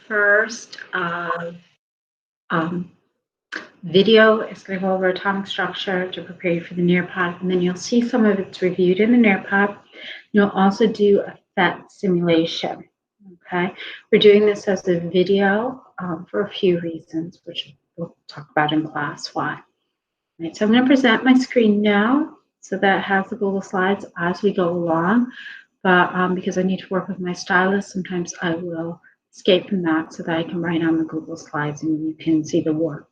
first um, video is going to go over atomic structure to prepare you for the Nearpod, and then you'll see some of it's reviewed in the Nearpod. You'll also do a PhET simulation. Okay, we're doing this as a video for a few reasons, which we'll talk about in class why. All right, so I'm going to present my screen now, so that has the Google Slides as we go along. But because I need to work with my stylus, sometimes I will escape from that so that I can write on the Google Slides and you can see the work.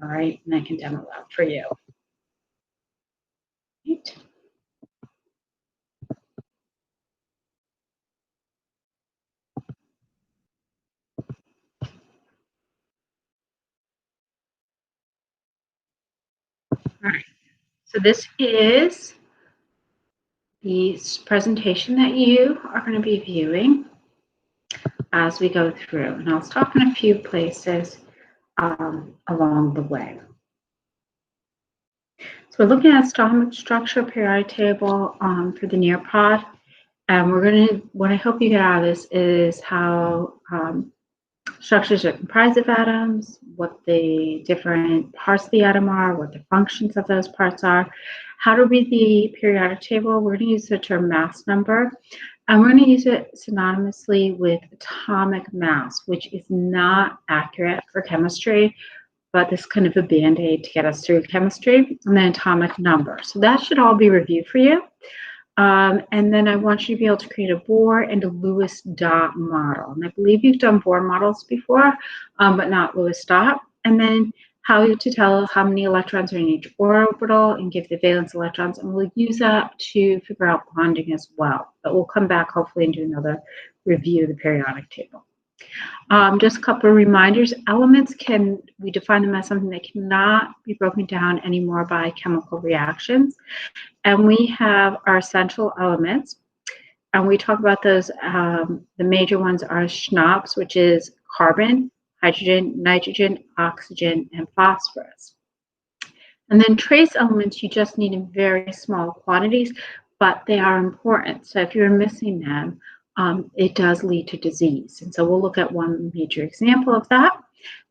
All right, and I can demo that for you. Right. All right, so this is the presentation that you are going to be viewing as we go through, and I'll stop in a few places along the way. So we're looking at atomic structure periodic table for the Nearpod, and we're going to, what I hope you get out of this is how structures are comprised of atoms, what the different parts of the atom are, what the functions of those parts are, how to read the periodic table. We're going to use the term mass number, and we're going to use it synonymously with atomic mass, which is not accurate for chemistry, but this is kind of a band-aid to get us through chemistry, and then atomic number. So that should all be reviewed for you. And then I want you to be able to create a Bohr and a Lewis dot model. And I believe you've done Bohr models before, but not Lewis dot. And then how to tell how many electrons are in each orbital and give the valence electrons. And we'll use that to figure out bonding as well. But we'll come back hopefully and do another review of the periodic table. Just a couple of reminders. Elements we define them as something that cannot be broken down anymore by chemical reactions. And we have our essential elements, and we talk about those. The major ones are SNOPs, which is carbon, hydrogen, nitrogen, oxygen, and phosphorus. And then trace elements you just need in very small quantities, but they are important. So if you're missing them, it does lead to disease. And so we'll look at one major example of that.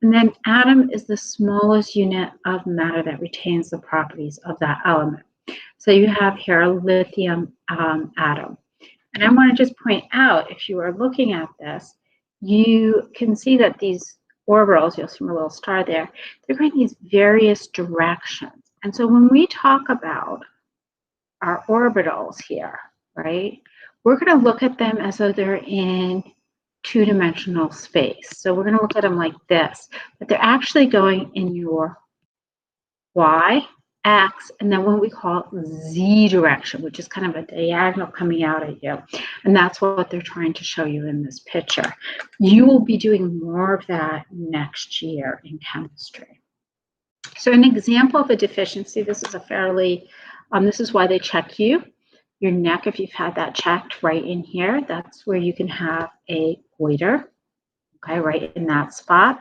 And then atom is the smallest unit of matter that retains the properties of that element. So you have here a lithium atom. And I want to just point out, if you are looking at this, you can see that these orbitals, you'll see my little star there, they're going in these various directions. And so when we talk about our orbitals here, right, we're going to look at them as though they're in two-dimensional space. So we're going to look at them like this, but they're actually going in your Y, X, and then what we call Z direction, which is kind of a diagonal coming out at you. And that's what they're trying to show you in this picture. You will be doing more of that next year in chemistry. So an example of a deficiency, this is a fairly, this is why they check you. Your neck, if you've had that checked, right in here, that's where you can have a goiter, okay, right in that spot.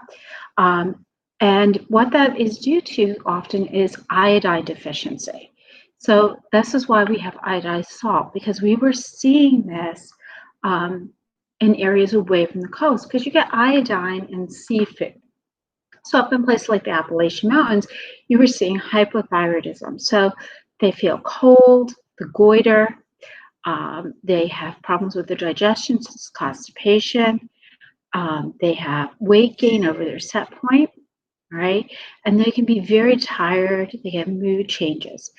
And what that is due to often is iodine deficiency. So this is why we have iodized salt, because we were seeing this in areas away from the coast, because you get iodine in seafood. So up in places like the Appalachian Mountains, you were seeing hypothyroidism. So they feel cold, the goiter, they have problems with their digestion, so it's constipation, they have weight gain over their set point, right? And they can be very tired, they get mood changes.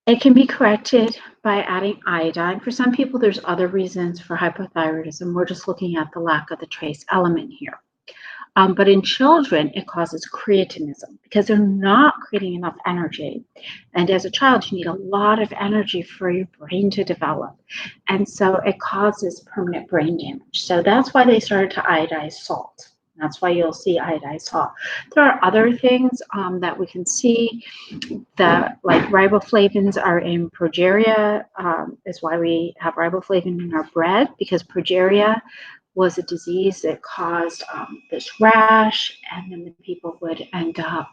It can be corrected by adding iodine. For some people, there's other reasons for hypothyroidism. We're just looking at the lack of the trace element here. But in children, it causes creatinism because they're not creating enough energy. And as a child, you need a lot of energy for your brain to develop. And so it causes permanent brain damage. So that's why they started to iodize salt. That's why you'll see iodized salt. There are other things that we can see that, like riboflavins are in progeria, is why we have riboflavin in our bread, because progeria was a disease that caused this rash, and then the people would end up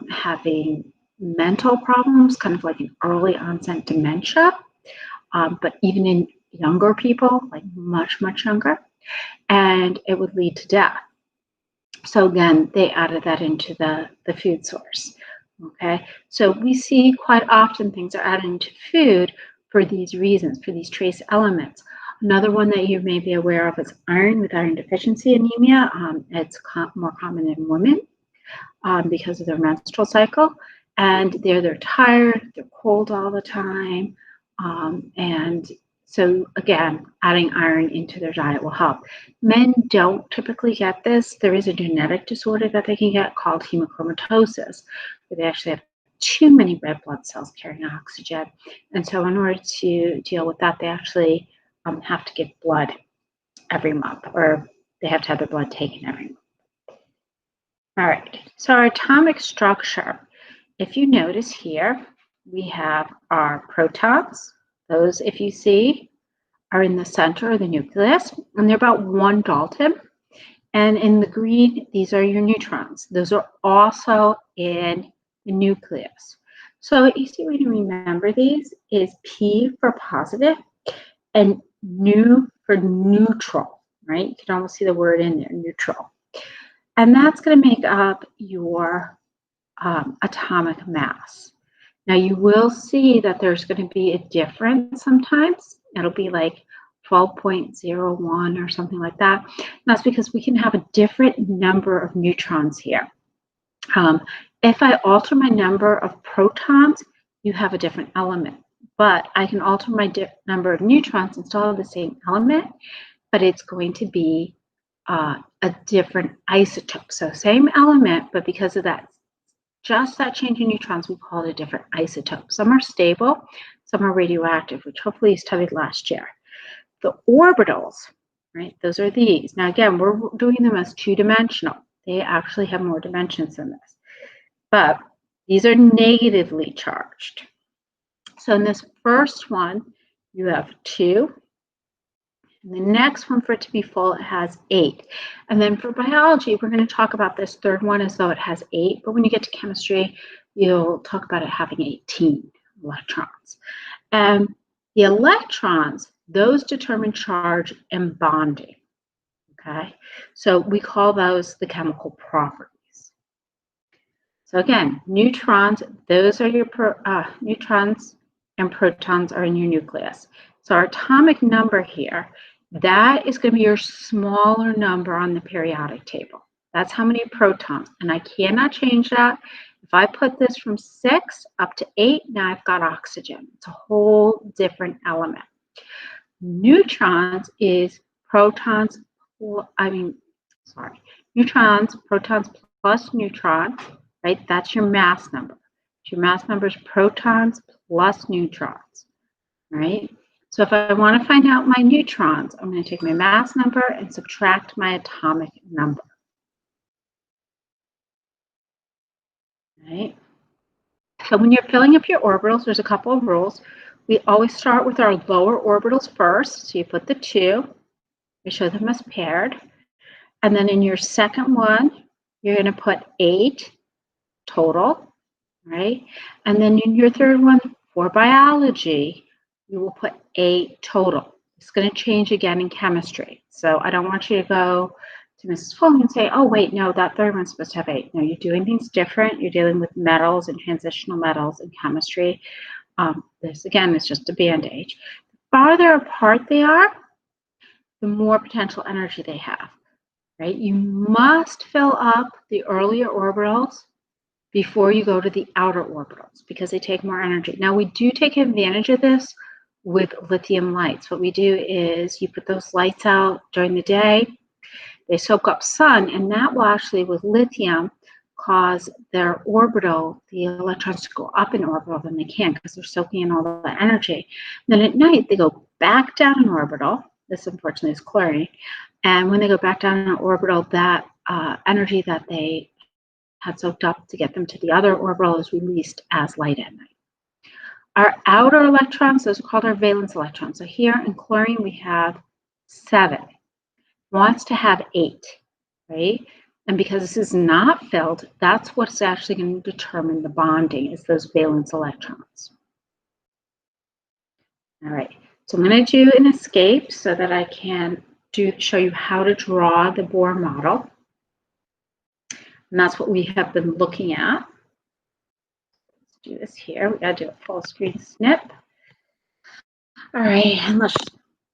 having mental problems, kind of like an early onset dementia, but even in younger people, like much, much younger. and it would lead to death. So then they added that into the food source. Okay, so we see quite often things are added into food for these reasons, for these trace elements. Another one that you may be aware of is iron with iron deficiency anemia. It's more common in women because of their menstrual cycle, and they're tired, they're cold all the time, and so again, adding iron into their diet will help. Men don't typically get this. There is a genetic disorder that they can get called hemochromatosis, where they actually have too many red blood cells carrying oxygen. And so in order to deal with that, they actually have to give blood every month, or they have to have their blood taken every month. All right, so our atomic structure, if you notice here, we have our protons. Those, if you see, are in the center of the nucleus, and they're about 1 Dalton. And in the green, these are your neutrons. Those are also in the nucleus. So an easy way to remember these is P for positive and nu for neutral, right? You can almost see the word in there, neutral. And that's going to make up your atomic mass. Now you will see that there's going to be a difference sometimes. It'll be like 12.01 or something like that. And that's because we can have a different number of neutrons here. If I alter my number of protons, you have a different element. But I can alter my number of neutrons and still have the same element, but it's going to be a different isotope. So same element, but because of that, just that change in neutrons, we call it a different isotope. Some are stable, some are radioactive, which hopefully you studied last year. The orbitals, right, those are these. Now again, we're doing them as two-dimensional. They actually have more dimensions than this. But these are negatively charged. So in this first one, you have 2. And the next one, for it to be full, it has 8. And then for biology, we're going to talk about this third one as though it has 8. But when you get to chemistry, you'll talk about it having 18 electrons. And the electrons, those determine charge and bonding. Okay, so we call those the chemical properties. So again, neutrons, those are your neutrons, and protons are in your nucleus. So our atomic number here, that is going to be your smaller number on the periodic table. That's how many protons, and I cannot change that. If I put this from 6 up to 8, now I've got oxygen. It's a whole different element. Neutrons is protons, neutrons, protons plus neutrons, right? That's your mass number. Your mass number is protons plus neutrons, right? So if I want to find out my neutrons, I'm going to take my mass number and subtract my atomic number. Right? So when you're filling up your orbitals, there's a couple of rules. We always start with our lower orbitals first. So you put the 2, you show them as paired. And then in your second one, you're going to put 8 total, right? And then in your third one, for biology, you will put 8 total. It's going to change again in chemistry. So I don't want you to go to Mrs. Fulton and say, oh, wait, no, that third one's supposed to have 8. No, you're doing things different. You're dealing with metals and transitional metals in chemistry. This, again, is just a Band-Aid. The farther apart they are, the more potential energy they have, right? You must fill up the earlier orbitals before you go to the outer orbitals because they take more energy. Now, we do take advantage of this with lithium lights. What we do is you put those lights out during the day, they soak up sun, and that will actually, with lithium, cause their orbital, the electrons to go up in orbital than they can because they're soaking in all the energy. Then at night, they go back down in orbital. This, unfortunately, is chlorine. And when they go back down in orbital, that energy that they had soaked up to get them to the other orbital is released as light at night. Our outer electrons, those are called our valence electrons. So here in chlorine, we have 7. Wants to have 8, right? And because this is not filled, that's what's actually going to determine the bonding, is those valence electrons. All right, so I'm going to do an escape so that I can show you how to draw the Bohr model. And that's what we have been looking at. Let's do this here. We got to do a full screen snip. All right, and let's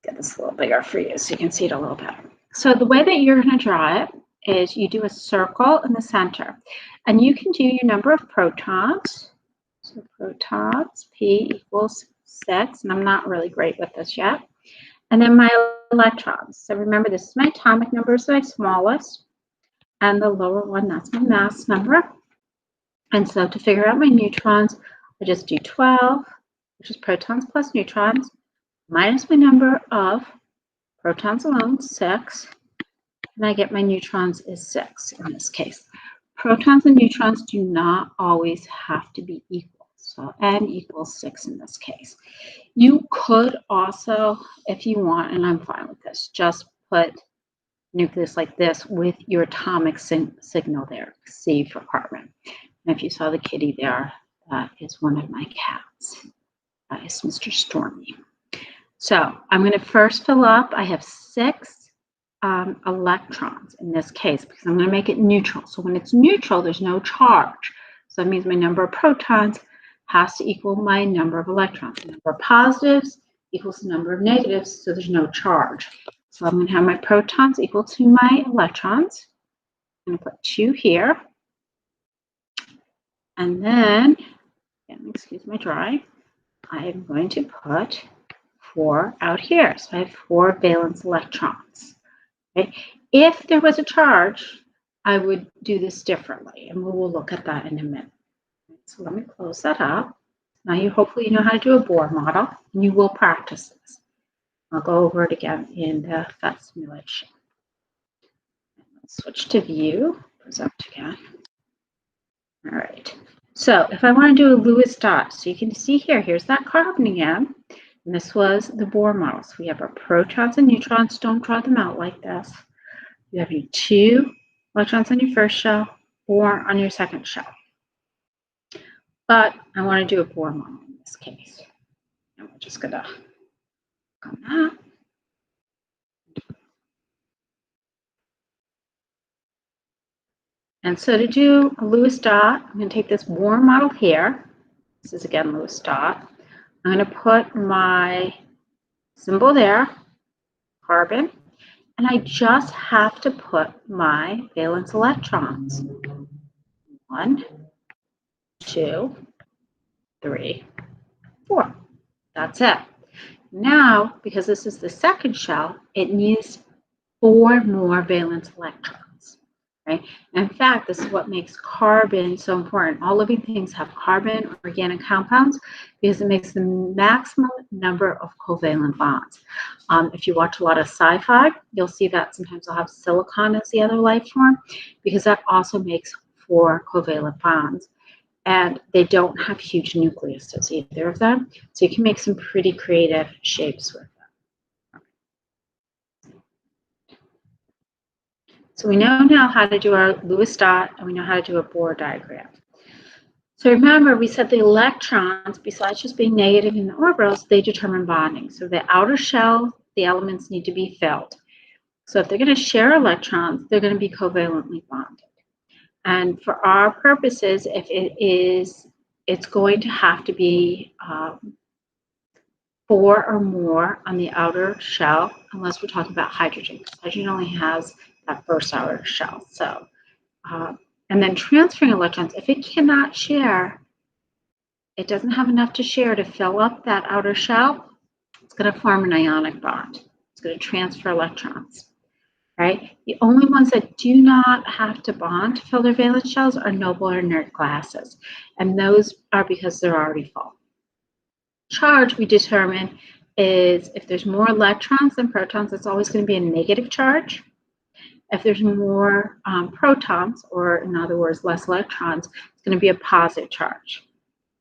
get this a little bigger for you so you can see it a little better. So the way that you're going to draw it is you do a circle in the center, and you can do your number of protons. So protons, P equals 6, and I'm not really great with this yet. And then my electrons. So remember, this is my atomic number, is my smallest, and the lower one, that's my mass number. And so to figure out my neutrons, I just do 12, which is protons plus neutrons, minus my number of protons alone, 6, and I get my neutrons is 6 in this case. Protons and neutrons do not always have to be equal. So N equals 6 in this case. You could also, if you want, and I'm fine with this, just put nucleus like this with your atomic signal there, C for carbon. And if you saw the kitty there, that is one of my cats. That is Mr. Stormy. So I'm going to first fill up. I have 6 electrons in this case because I'm going to make it neutral. So when it's neutral, there's no charge. So that means my number of protons has to equal my number of electrons. The number of positives equals the number of negatives, so there's no charge. So I'm going to have my protons equal to my electrons. I'm going to put 2 here. And then, excuse my drawing, I am going to put 4 out here. So I have 4 valence electrons. Okay? If there was a charge, I would do this differently, and we will look at that in a minute. So let me close that up. Now you hopefully know how to do a Bohr model, and you will practice this. I'll go over it again in the PhET simulation. Let's switch to view, present again. All right. So if I want to do a Lewis dot, so you can see here, here's that carbon again. And this was the Bohr model. So we have our protons and neutrons. Don't draw them out like this. You have your 2 electrons on your first shell, 4 on your second shell. But I want to do a Bohr model in this case. And we're just going to click on that. And so to do a Lewis dot, I'm going to take this Bohr model here. This is again Lewis dot. I'm going to put my symbol there, carbon, and I just have to put my valence electrons. 1, 2, 3, 4. That's it. Now, because this is the second shell, it needs 4 more valence electrons. Right? In fact, this is what makes carbon so important. All living things have carbon, organic compounds, because it makes the maximum number of covalent bonds. If you watch a lot of sci-fi, you'll see that sometimes they'll have silicon as the other life form, because that also makes 4 covalent bonds. And they don't have huge nucleuses, either of them. So you can make some pretty creative shapes with them. So we know now how to do our Lewis dot, and we know how to do a Bohr diagram. So remember, we said the electrons, besides just being negative in the orbitals, they determine bonding. So the outer shell, the elements need to be filled. So if they're going to share electrons, they're going to be covalently bonded. And for our purposes, if it is, it's going to have to be 4 or more on the outer shell, unless we're talking about hydrogen, because hydrogen only has that first outer shell. So, and then transferring electrons, if it cannot share, it doesn't have enough to share to fill up that outer shell, it's going to form an ionic bond. It's going to transfer electrons, right? The only ones that do not have to bond to fill their valence shells are noble or inert gases, and those are because they're already full. Charge, we determine, is if there's more electrons than protons, it's always going to be a negative charge. If there's more protons, or in other words, less electrons, it's going to be a positive charge,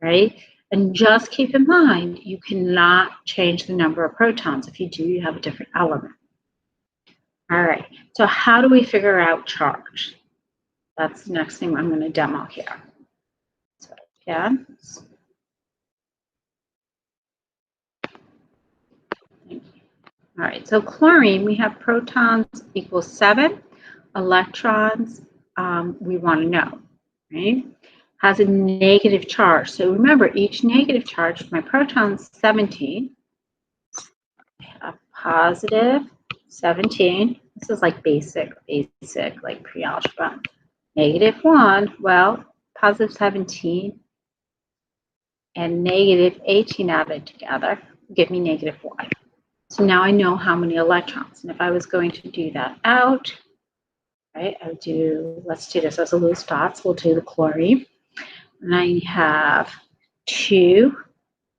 right? And just keep in mind, you cannot change the number of protons. If you do, you have a different element. All right, so how do we figure out charge? That's the next thing I'm going to demo here. So again, All right, so chlorine, we have protons equals 7, electrons, we want to know, right? Has a negative charge. So remember, each negative charge, my proton's 17, a positive 17. This is like basic, like pre-algebra. -1, well, positive 17 and negative 18 added together give me -1. So now I know how many electrons. And if I was going to do that out, right, I would do, let's do this as a Lewis dots. We'll do the chlorine. And I have 2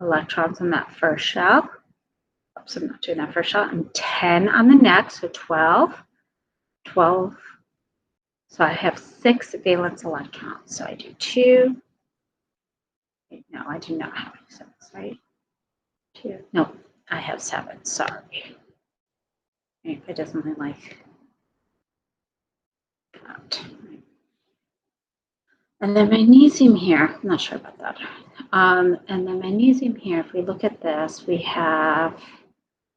electrons in that first shell. Oops, I'm not doing that first shell. And 10 on the next, so 12. 12. So I have 6 valence electrons. So I do 2. No, I do not have 6, right? 2. No, I have 7. Sorry. It doesn't like that. And then magnesium here, I'm not sure about that. And then magnesium here, if we look at this, we have,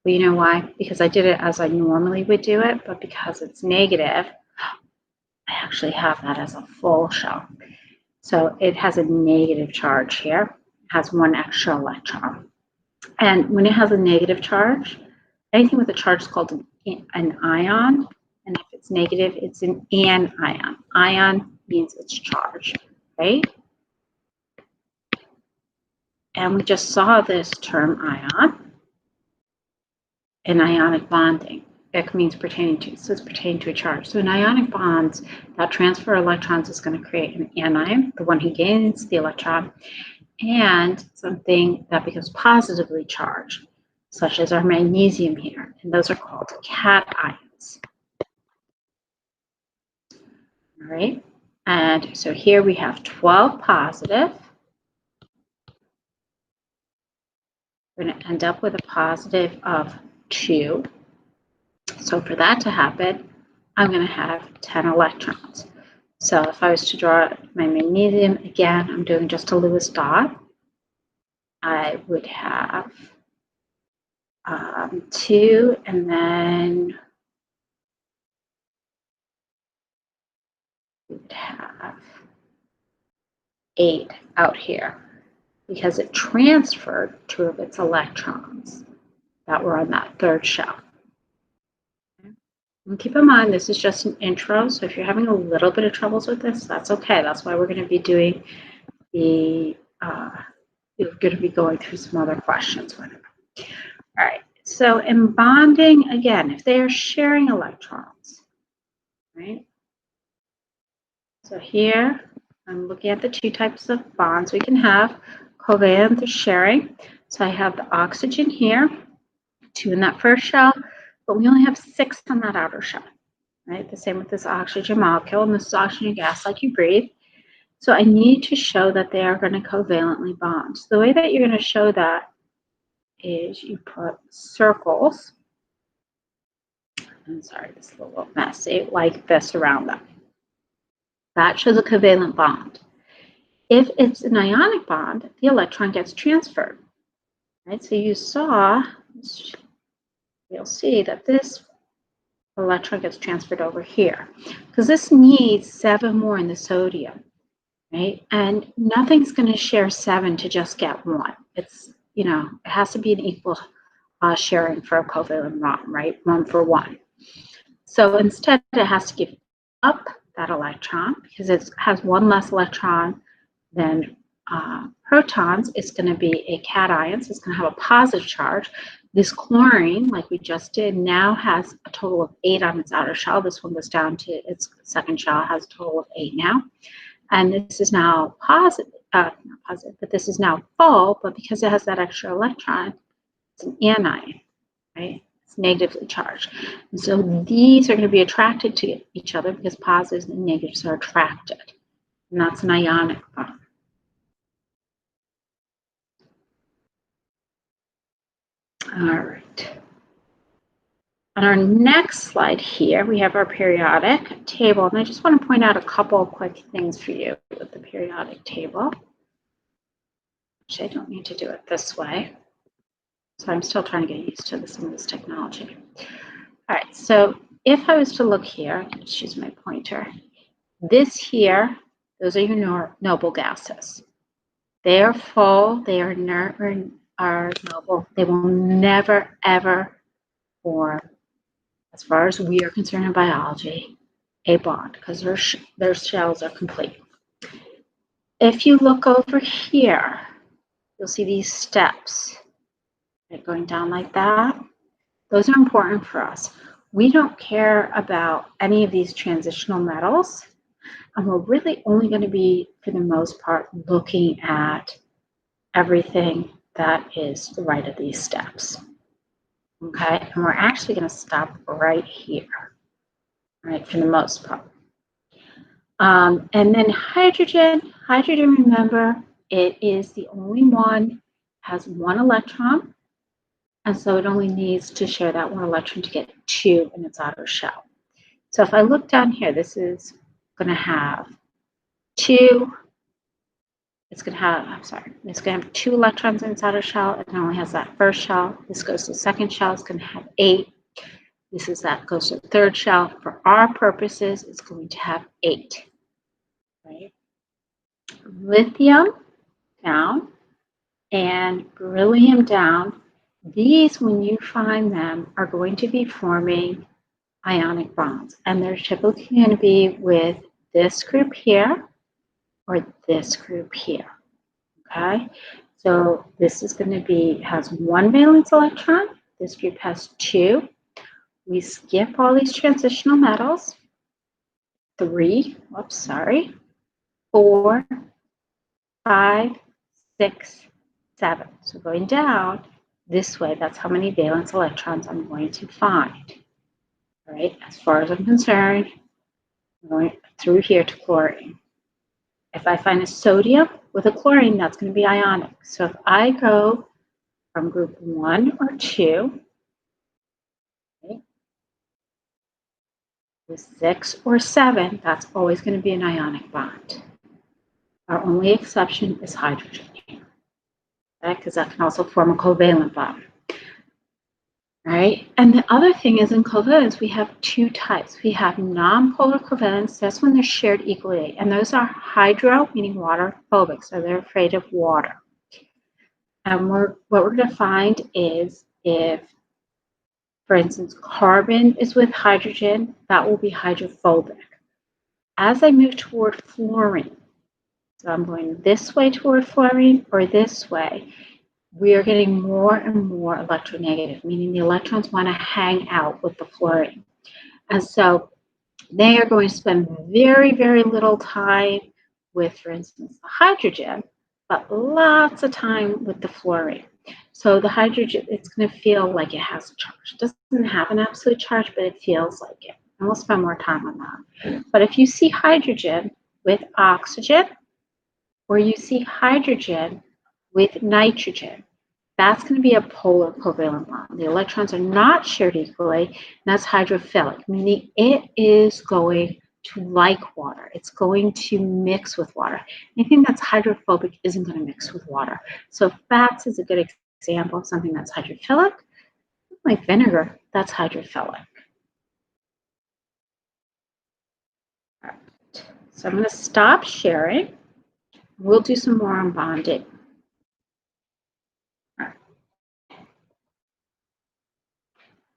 well, you know why? Because I did it as I normally would do it, but because it's negative, I actually have that as a full shell. So it has a negative charge here, it has 1 extra electron. And when it has a negative charge, anything with a charge is called an ion. And if it's negative, it's an anion. Ion means it's charged, right? And we just saw this term ion in ionic bonding. It means pertaining to, so it's pertaining to a charge. So in ionic bonds, that transfer of electrons is going to create an anion, the one who gains the electron, and something that becomes positively charged, such as our magnesium here. And those are called cations. All right. And so here we have 12 positive. We're going to end up with a positive of 2. So for that to happen, I'm going to have 10 electrons. So if I was to draw my magnesium, again, I'm doing just a Lewis dot. I would have 2, and then we would have 8 out here because it transferred 2 of its electrons that were on that third shell. And keep in mind, this is just an intro, so if you're having a little bit of troubles with this, that's okay. That's why we're going to be doing the, you're going to be going through some other questions with it. All right, so in bonding, again, if they are sharing electrons, right? So here, I'm looking at the 2 types of bonds we can have, covalent or sharing. So I have the oxygen here, 2 in that first shell, but we only have 6 on that outer shell, right? The same with this oxygen molecule, and this is oxygen gas like you breathe. So I need to show that they are going to covalently bond. So the way that you're going to show that is you put circles, I'm sorry, this is a little messy, like this around them. That shows a covalent bond. If it's an ionic bond, the electron gets transferred, right? So you saw, you'll see that this electron gets transferred over here because this needs 7 more in the sodium, right? And nothing's going to share 7 to just get 1. It's, you know, it has to be an equal sharing for a covalent bond, right? 1 for 1. So instead, it has to give up that electron because it has 1 less electron than protons. It's going to be a cation, so it's going to have a positive charge. This chlorine, like we just did, now has a total of 8 on its outer shell. This one goes down to its second shell, has a total of 8 now. And this is now positive, not positive, but this is now full, but because it has that extra electron, it's an anion, right? It's negatively charged. And so these are going to be attracted to each other because positives and negatives are attracted. And that's an ionic bond. All right. On our next slide here, we have our periodic table. And I just want to point out a couple of quick things for you with the periodic table. Actually, I don't need to do it this way. So I'm still trying to get used to some of this technology. All right, so if I was to look here, let's use my pointer. This here, those are your noble gases. They are full, they are noble. They will never, ever form, as far as we are concerned in biology, a bond because their shells are complete. If you look over here, you'll see these steps going down like that. Those are important for us. We don't care about any of these transitional metals, and we're really only going to be, for the most part, looking at everything that is the right of these steps. Okay, and we're actually going to stop right here, right, for the most part. And then hydrogen, remember, it is the only one, has one electron, and so it only needs to share that one electron to get two in its outer shell. So if I look down here, this is going to have two, it's going to have two electrons in its outer shell. It only has that first shell. This goes to the second shell, it's going to have 8. That goes to the third shell. For our purposes, it's going to have 8. Right? Lithium down and beryllium down. These, when you find them, are going to be forming ionic bonds, and they're typically going to be with this group here or this group here. Okay, so this is going to be, has one valence electron. This group has 2. We skip all these transitional metals. 3, 4, 5, 6, 7. So going down this way, that's how many valence electrons I'm going to find. All right, as far as I'm concerned, I'm going through here to chlorine. If I find a sodium with a chlorine, that's going to be ionic. So if I go from group 1 or 2, okay, to 6 or 7, that's always going to be an ionic bond. Our only exception is hydrogen, okay, because that can also form a covalent bond. Right? And the other thing is, in covalence, we have 2 types. We have nonpolar covalence, that's when they're shared equally, and those are hydro, meaning water, phobic, so they're afraid of water. And what we're going to find is if, for instance, carbon is with hydrogen, that will be hydrophobic. As I move toward fluorine, so I'm going this way toward fluorine or this way, we are getting more and more electronegative, meaning the electrons want to hang out with the fluorine. And so they are going to spend very, very little time with, for instance, the hydrogen, but lots of time with the fluorine. So the hydrogen, it's going to feel like it has a charge. It doesn't have an absolute charge, but it feels like it. And we'll spend more time on that. But if you see hydrogen with oxygen, or you see hydrogen with nitrogen, that's going to be a polar covalent bond. The electrons are not shared equally, and that's hydrophilic, meaning it is going to like water. It's going to mix with water. Anything that's hydrophobic isn't going to mix with water. So fats is a good example of something that's hydrophilic. Like vinegar, that's hydrophilic. All right. So I'm going to stop sharing. We'll do some more on bonding.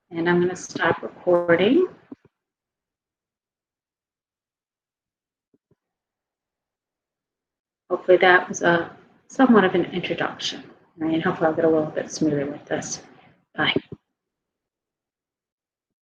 And I'm going to stop recording. Hopefully that was somewhat of an introduction, right? And hopefully I'll get a little bit smoother with this. Bye.